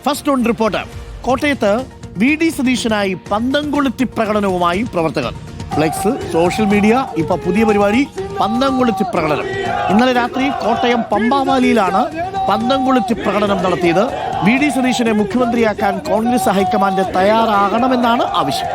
First on report. കോട്ടയത്ത് VD സതീശനായി പന്തം കൊളുത്തി പ്രകടനവുമായി പ്രവർത്തകർ. ഫ്ലെക്സ്, സോഷ്യൽ മീഡിയ, ഇപ്പൊ പുതിയ പരിപാടി പന്തം കൊളുത്തി പ്രകടനം. ഇന്നലെ രാത്രി കോട്ടയം പമ്പാവാലിയിലാണ് പന്തം കൊളുത്തി പ്രകടനം നടത്തിയത്. VD സതീശനെ മുഖ്യമന്ത്രിയാക്കാൻ കോൺഗ്രസ് ഹൈക്കമാൻഡ് തയ്യാറാകണമെന്നാണ് ആവശ്യം.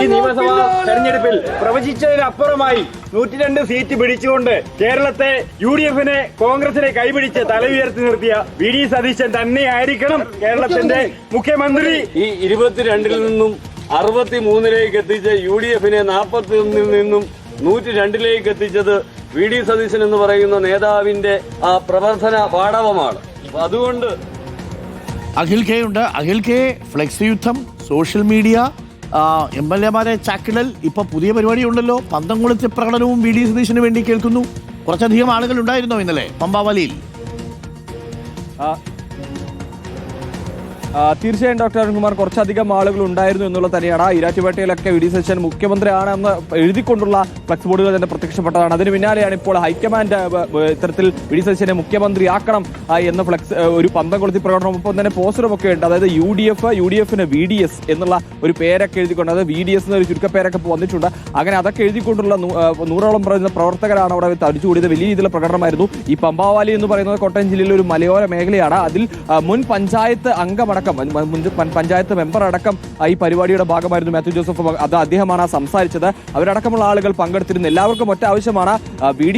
ഈ നിയമസഭാ തെരഞ്ഞെടുപ്പിൽ പ്രവചിച്ചതിനപ്പുറമായി 102 സീറ്റ് പിടിച്ചുകൊണ്ട് കേരളത്തെ UDF-നെ കോൺഗ്രസിനെ കൈപിടിച്ച് തല ഉയർത്തി നിർത്തിയ VD സതീശൻ തന്നെയായിരിക്കണം കേരളത്തിന്റെ മുഖ്യമന്ത്രി. ഈ 22-ൽ നിന്നും 63-ലേക്ക് എത്തിച്ച UDF-നെ 41-ൽ നിന്നും 102-ലേക്ക് എത്തിച്ചത് VD സതീശൻ എന്ന് പറയുന്ന നേതാവിന്റെ ആ പ്രവർത്തന പാടവമാണ്. അതുകൊണ്ട് അഖിൽ കെ ഉണ്ട്. അഖിൽ കെ, ഫ്ലെക്സ് യുദ്ധം, സോഷ്യൽ മീഡിയ, MLA-മാരെ ചാക്കിടൽ, ഇപ്പൊ പുതിയ പരിപാടി ഉണ്ടല്ലോ, പന്തം കൊളുത്തി പ്രകടനവും VD സതീശന് വേണ്ടി കേൾക്കുന്നു. കുറച്ചധികം ആളുകൾ ഉണ്ടായിരുന്നോ ഇന്നലെ പമ്പാവലിയിൽ? തീർച്ചയായും ഡോക്ടർ അരുൺകുമാർ, കുറച്ചധികം ആളുകൾ ഉണ്ടായിരുന്നു എന്നുള്ളത് തന്നെയാണ്. ഈരാറ്റുപേട്ടയിലൊക്കെ VD സതീശൻ മുഖ്യമന്ത്രിയാണെന്ന് എഴുതിക്കൊണ്ടുള്ള ഫ്ലക്സ് ബോർഡുകൾ തന്നെ പ്രത്യക്ഷപ്പെട്ടതാണ്. അതിന് പിന്നാലെയാണ് ഇപ്പോൾ ഹൈക്കമാൻഡ് ഇത്തരത്തിൽ VD സതീശനെ മുഖ്യമന്ത്രിയാക്കണം എന്ന ഫ്ലക്സ് ഒരു പന്തം കൊളുത്തി പ്രകടനം, ഒപ്പം തന്നെ പോസ്റ്ററും ഒക്കെ ഉണ്ട്. അതായത് UDF-ന് VDS എന്നുള്ള ഒരു പേരൊക്കെ എഴുതിക്കൊണ്ട്, അത് VDS എന്നൊരു ചുരുക്കപ്പേരൊക്കെ വന്നിട്ടുണ്ട്. അങ്ങനെ അതൊക്കെ എഴുതിക്കൊണ്ടുള്ള 100ഓളം പറയുന്ന പ്രവർത്തകരാണ് അവിടെ തടിച്ചുകൂടിയത്. വലിയ രീതിയിലുള്ള പ്രകടനമായിരുന്നു. ഈ പമ്പാവാലി എന്ന് പറയുന്നത് കോട്ടയം ജില്ലയിലെ ഒരു മലയോര മേഖലയാണ്. അതിൽ മുൻ പഞ്ചായത്ത് അംഗമടക്കം, പഞ്ചായത്ത് മെമ്പർ അടക്കം ഈ പരിപാടിയുടെ ഭാഗമായിരുന്നു മാത്യു ജോസഫ്. അത് അദ്ദേഹമാണ് സംസാരിച്ചത്. അവരടക്കമുള്ള ആളുകൾ പങ്കെടുത്തിരുന്നു. എല്ലാവർക്കും ഒറ്റ ആവശ്യമാണ്, VD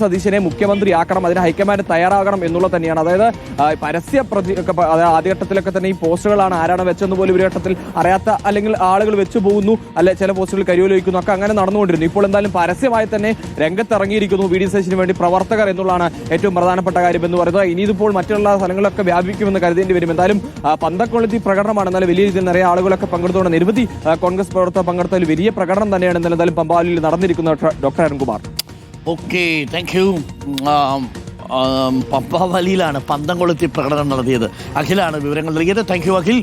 സതീശനെ മുഖ്യമന്ത്രിയാക്കണം, അതിന് ഹൈക്കമാൻഡ് തയ്യാറാകണം എന്നുള്ളത് തന്നെയാണ്. അതായത് പരസ്യ ആദ്യഘട്ടത്തിലൊക്കെ തന്നെ ഈ പോസ്റ്ററുകളാണ് ആരാണ് വെച്ചെന്ന് പോലും ഒരു ഘട്ടത്തിൽ അറിയാത്ത, അല്ലെങ്കിൽ ആളുകൾ വെച്ചു പോകുന്നു, അല്ലെ ചില പോസ്റ്ററുകൾ കരിയോലൊഴിക്കുന്നു, ഒക്കെ അങ്ങനെ നടന്നുകൊണ്ടിരുന്നു. ഇപ്പോൾ എന്തായാലും പരസ്യമായി തന്നെ രംഗത്തിറങ്ങിയിരിക്കുന്നു VD സതീശന് വേണ്ടി പ്രവർത്തകർ എന്നുള്ളതാണ് ഏറ്റവും പ്രധാനപ്പെട്ട കാര്യം എന്ന് പറയുന്നത്. ഇനി ഇതിപ്പോൾ മറ്റുള്ള സ്ഥലങ്ങളിലൊക്കെ വ്യാപിക്കുമെന്ന് കരുതേണ്ടി വരും. എന്തായാലും പന്തക്കൊളുത്തി പ്രകടനമാണ്. എന്നാലും വലിയ രീതിയിൽ നിറയെ ആളുകളൊക്കെ പങ്കെടുത്തുകൊണ്ട് നിരവധി കോൺഗ്രസ് പ്രവർത്തകർ പങ്കെടുത്തതിൽ വലിയ പ്രകടനം തന്നെയാണ് ഇന്നലെ എന്തായാലും പമ്പാവലിയിൽ നടന്നിരിക്കുന്നത്. Doctor Arunkumar. Okay, thank you. പമ്പാവലിയിലാണ് പന്തം കൊളുത്തി പ്രകടനം നടത്തിയത്. അഖിലാണ് വിവരങ്ങൾ നൽകിയത്. Thank you Akhil.